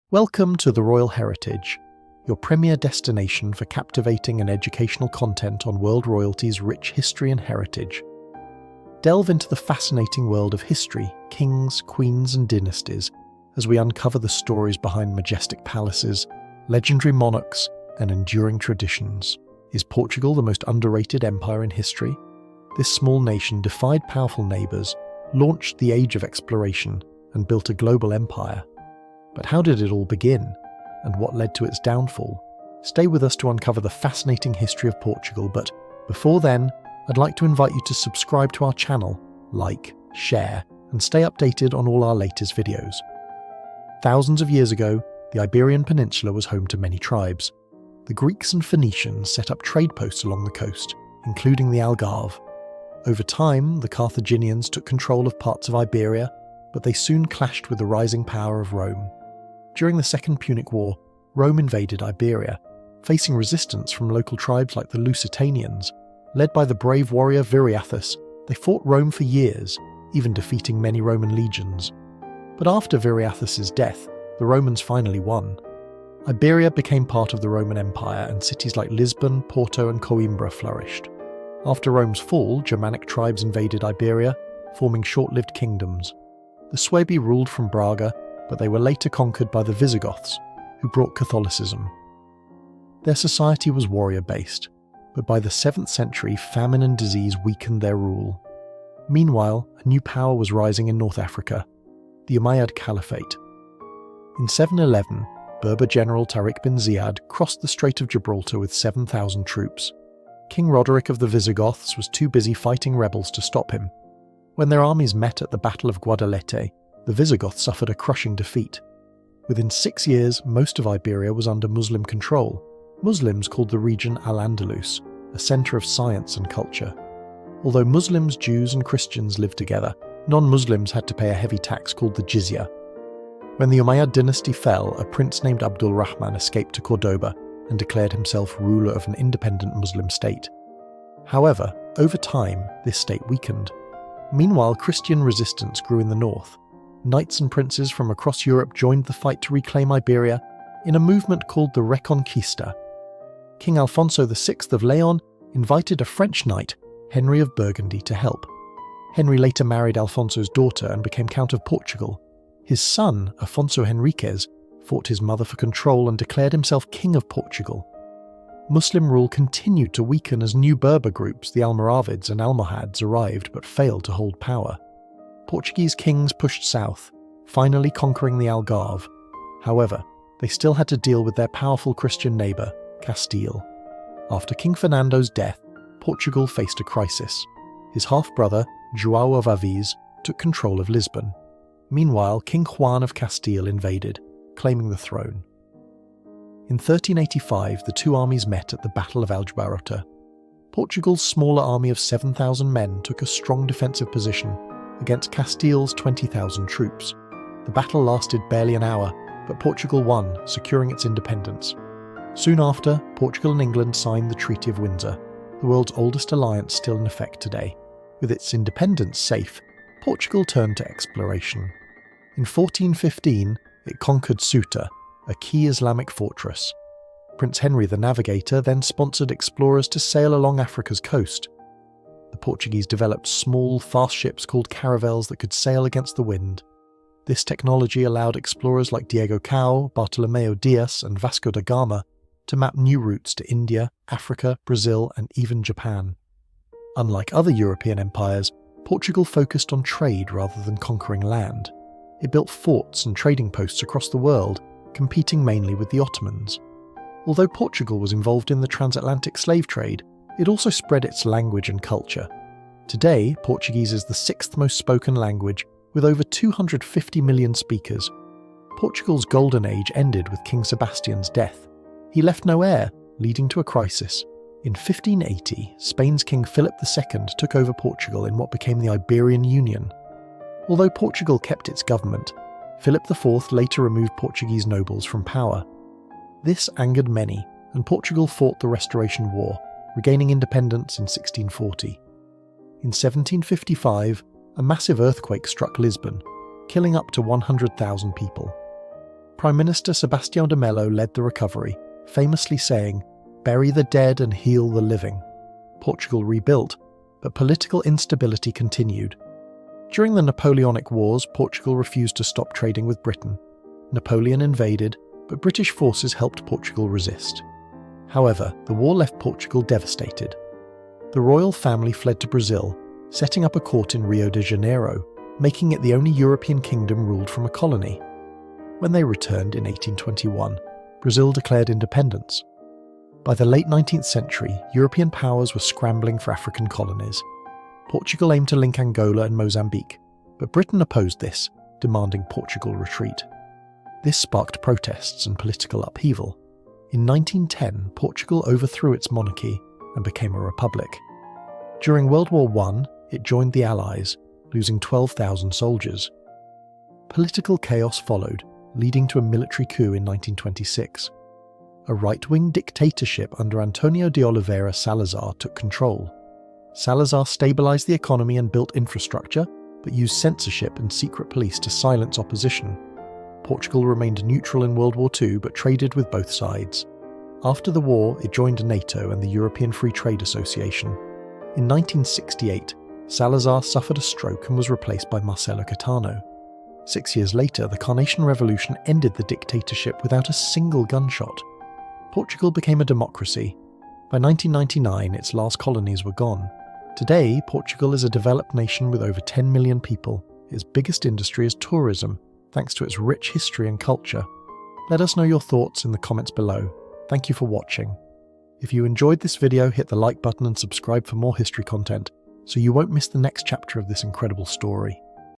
Welcome to The Royal Heritage, your premier destination for captivating and educational content on world royalty's rich history and heritage. Delve into the fascinating world of history, kings, queens and dynasties as we uncover the stories behind majestic palaces, legendary monarchs and enduring traditions. Is Portugal the most underrated empire in history? This small nation defied powerful neighbours, launched the age of exploration and built a global empire. But how did it all begin, and what led to its downfall? Stay with us to uncover the fascinating history of Portugal, but before then, I'd like to invite you to subscribe to our channel, like, share, and stay updated on all our latest videos. Thousands of years ago, the Iberian Peninsula was home to many tribes. The Greeks and Phoenicians set up trade posts along the coast, including the Algarve. Over time, the Carthaginians took control of parts of Iberia, but they soon clashed with the rising power of Rome. During the Second Punic War, Rome invaded Iberia, facing resistance from local tribes like the Lusitanians. Led by the brave warrior Viriathus, they fought Rome for years, even defeating many Roman legions. But after Viriathus's death, the Romans finally won. Iberia became part of the Roman Empire, and cities like Lisbon, Porto and Coimbra flourished. After Rome's fall, Germanic tribes invaded Iberia, forming short-lived kingdoms. The Suebi ruled from Braga, but they were later conquered by the Visigoths, who brought Catholicism. Their society was warrior-based, but by the 7th century famine and disease weakened their rule. Meanwhile, a new power was rising in North Africa, the Umayyad Caliphate. In 711, Berber general Tariq bin Ziyad crossed the Strait of Gibraltar with 7,000 troops. King Roderick of the Visigoths was too busy fighting rebels to stop him. When their armies met at the Battle of Guadalete, the Visigoths suffered a crushing defeat. Within 6 years, most of Iberia was under Muslim control. Muslims called the region Al-Andalus, a centre of science and culture. Although Muslims, Jews and Christians lived together, non-Muslims had to pay a heavy tax called the jizya. When the Umayyad dynasty fell, a prince named Abdul Rahman escaped to Cordoba and declared himself ruler of an independent Muslim state. However, over time, this state weakened. Meanwhile, Christian resistance grew in the north. Knights and princes from across Europe joined the fight to reclaim Iberia in a movement called the Reconquista. King Alfonso VI of Leon invited a French knight, Henry of Burgundy, to help. Henry later married Alfonso's daughter and became Count of Portugal. His son, Afonso Henriques, fought his mother for control and declared himself King of Portugal. Muslim rule continued to weaken as new Berber groups, the Almoravids and Almohads, arrived but failed to hold power. Portuguese kings pushed south, finally conquering the Algarve. However, they still had to deal with their powerful Christian neighbour, Castile. After King Fernando's death, Portugal faced a crisis. His half-brother, João of Aviz, took control of Lisbon. Meanwhile, King Juan of Castile invaded, claiming the throne. In 1385, the two armies met at the Battle of Aljubarrota. Portugal's smaller army of 7,000 men took a strong defensive position against Castile's 20,000 troops. The battle lasted barely an hour, but Portugal won, securing its independence. Soon after, Portugal and England signed the Treaty of Windsor, the world's oldest alliance still in effect today. With its independence safe, Portugal turned to exploration. In 1415, it conquered Ceuta, a key Islamic fortress. Prince Henry the Navigator then sponsored explorers to sail along Africa's coast. The Portuguese developed small, fast ships called caravels that could sail against the wind. This technology allowed explorers like Diego Cao, Bartolomeu Dias and Vasco da Gama to map new routes to India, Africa, Brazil and even Japan. Unlike other European empires, Portugal focused on trade rather than conquering land. It built forts and trading posts across the world, competing mainly with the Ottomans. Although Portugal was involved in the transatlantic slave trade, it also spread its language and culture. Today, Portuguese is the 6th most spoken language, with over 250 million speakers. Portugal's golden age ended with King Sebastian's death. He left no heir, leading to a crisis. In 1580, Spain's King Philip II took over Portugal in what became the Iberian Union. Although Portugal kept its government, Philip IV later removed Portuguese nobles from power. This angered many, and Portugal fought the Restoration War, regaining independence in 1640. In 1755, a massive earthquake struck Lisbon, killing up to 100,000 people. Prime Minister Sebastião de Mello led the recovery, famously saying, "Bury the dead and heal the living." Portugal rebuilt, but political instability continued. During the Napoleonic Wars, Portugal refused to stop trading with Britain. Napoleon invaded, but British forces helped Portugal resist. However, the war left Portugal devastated. The royal family fled to Brazil, setting up a court in Rio de Janeiro, making it the only European kingdom ruled from a colony. When they returned in 1821, Brazil declared independence. By the late 19th century, European powers were scrambling for African colonies. Portugal aimed to link Angola and Mozambique, but Britain opposed this, demanding Portugal retreat. This sparked protests and political upheaval. In 1910, Portugal overthrew its monarchy and became a republic. During World War I, it joined the Allies, losing 12,000 soldiers. Political chaos followed, leading to a military coup in 1926. A right-wing dictatorship under Antonio de Oliveira Salazar took control. Salazar stabilized the economy and built infrastructure, but used censorship and secret police to silence opposition. Portugal remained neutral in World War II but traded with both sides. After the war, it joined NATO and the European Free Trade Association. In 1968, Salazar suffered a stroke and was replaced by Marcelo Caetano. 6 years later, the Carnation Revolution ended the dictatorship without a single gunshot. Portugal became a democracy. By 1999, its last colonies were gone. Today, Portugal is a developed nation with over 10 million people. Its biggest industry is tourism, thanks to its rich history and culture. Let us know your thoughts in the comments below. Thank you for watching. If you enjoyed this video, hit the like button and subscribe for more history content, so you won't miss the next chapter of this incredible story.